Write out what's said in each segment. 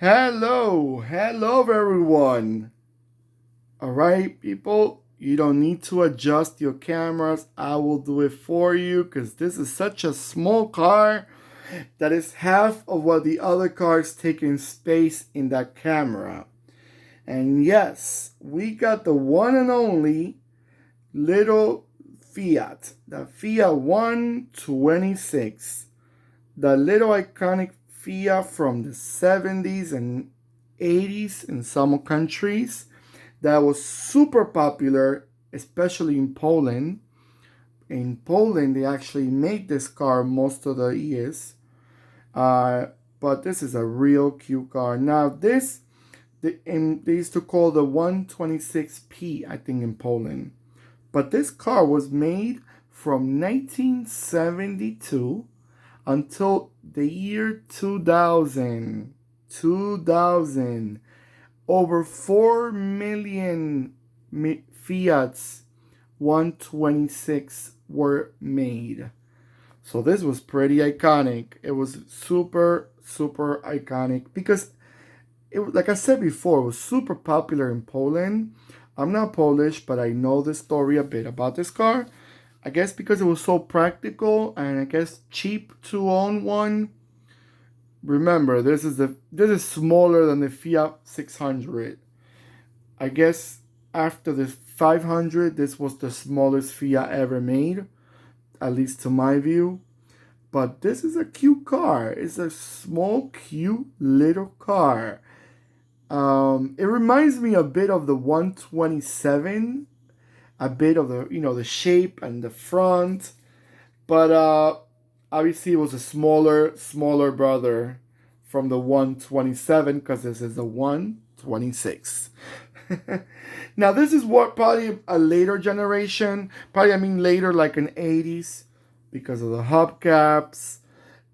Hello everyone. All right, people, you don't need to adjust your cameras. I will do it for you because this is such a small car that is half of what the other cars take in space in that camera. And yes, we got the one and only little Fiat, the Fiat 126. The little iconic Fiat from the 70s and 80s in some countries that was super popular, especially in Poland. In Poland, they actually made this car most of the years. Uh, but this is a real cute car. Now, they used to call the 126P, I think, in Poland. But this car was made from 1972 until the year 2000. 2000. Over 4 million Fiats 126 were made. So this was pretty iconic. It was super iconic because like I said before, it was super popular in Poland. I'm not Polish, but I know the story a bit about this car. I guess because it was so practical and I guess cheap to own one. Remember, this is smaller than the Fiat 600. I guess after the 500, this was the smallest Fiat ever made, at least to my view. But this is a cute car. It's a small, cute little car. It reminds me a bit of the 127, a bit of the shape and the front, but obviously it was a smaller brother from the 127 because this is the 126. Now this is what probably a later generation, probably I mean later like in 80s because of the hubcaps,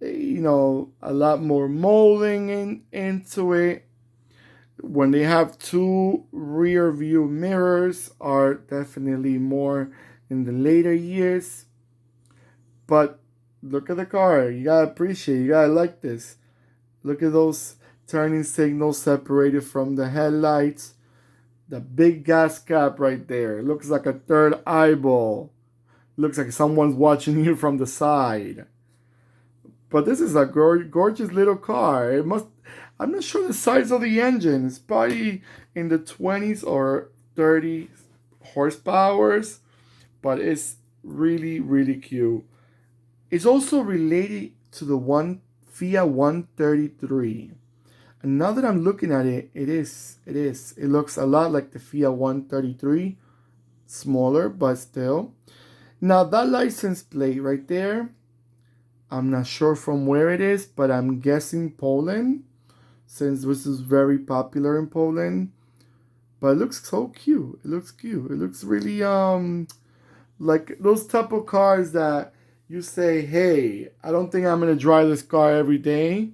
a lot more molding into it. When they have two rear view mirrors are definitely more in the later years. But look at the car. You gotta appreciate, you gotta like this. Look at those turning signals separated from the headlights. The big gas cap right there. It looks like a third eyeball. Looks like someone's watching you from the side. But this is a gorgeous little car. I'm not sure the size of the engine. It's probably in the 20s or 30 horsepowers. But it's really cute. It's also related to the one Fiat 133. And now that I'm looking at it, it is. It looks a lot like the Fiat 133. Smaller, but still. Now that license plate right there, I'm not sure from where it is, but I'm guessing Poland, since this is very popular in Poland. But it looks so cute. It looks cute. It looks really like those type of cars that you say, hey, I don't think I'm gonna drive this car every day,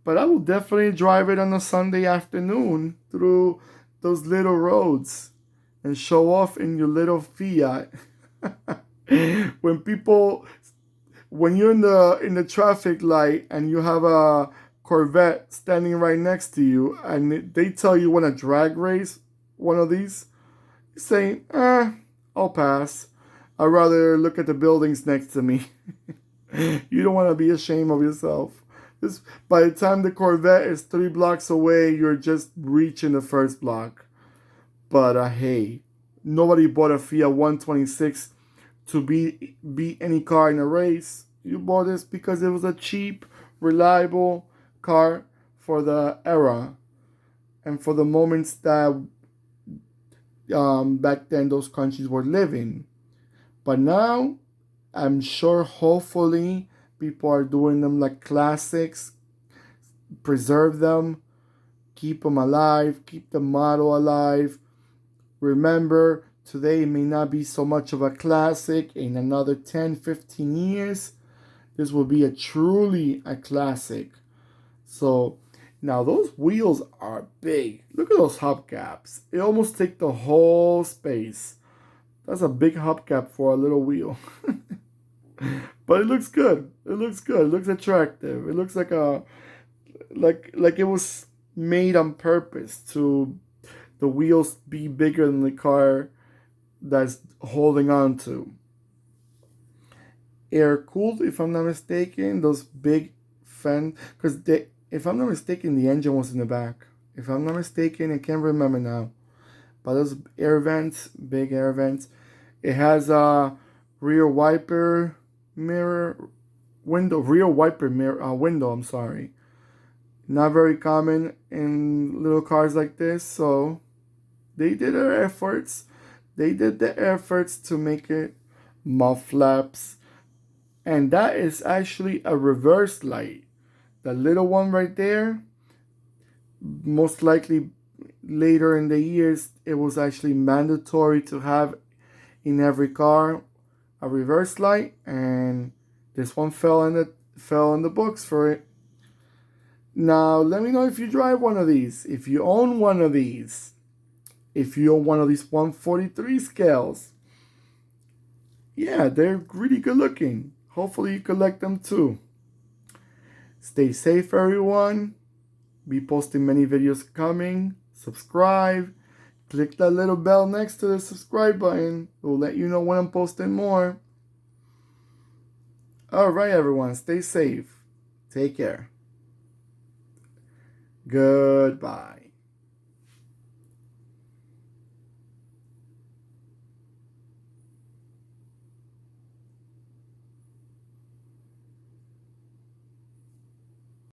but I will definitely drive it on a Sunday afternoon through those little roads and show off in your little Fiat. when people when you're in the traffic light and you have a Corvette standing right next to you and they tell you want to drag race one of these, you say, I'll pass. I'd rather look at the buildings next to me. You don't want to be ashamed of yourself. By the time the Corvette is 3 blocks away, you're just reaching the first block. But hey, nobody bought a Fiat 126 to beat any car in a race. You bought this because it was a cheap, reliable car for the era and for the moments that back then those countries were living. But now, I'm sure hopefully people are doing them like classics, preserve them, keep them alive, keep the motto alive. Remember, today may not be so much of a classic. In another 10, 15 years, this will be truly a classic. So, now those wheels are big. Look at those hubcaps. It almost take the whole space. That's a big hubcap for a little wheel. But it looks good. It looks good. It looks attractive. It looks like a like it was made on purpose to the wheels be bigger than the car that's holding on to. Air cooled, if I'm not mistaken, those big fan, because if I'm not mistaken, the engine was in the back. If I'm not mistaken, I can't remember now. But those air vents, big air vents. It has a rear wiper mirror window, rear wiper mirror window. I'm sorry. Not very common in little cars like this, so they did their efforts. They did the efforts to make it mud flaps, and that is actually a reverse light. The little one right there, most likely later in the years, it was actually mandatory to have in every car a reverse light, and this one fell in the books for it. Now, let me know if you drive one of these, if you own one of these, if you own one of these 143 scales. Yeah, they're really good looking. Hopefully you collect them too. Stay safe, everyone. Be posting many videos coming. Subscribe. Click that little bell next to the subscribe button. It will let you know when I'm posting more. Alright, everyone. Stay safe. Take care. Goodbye.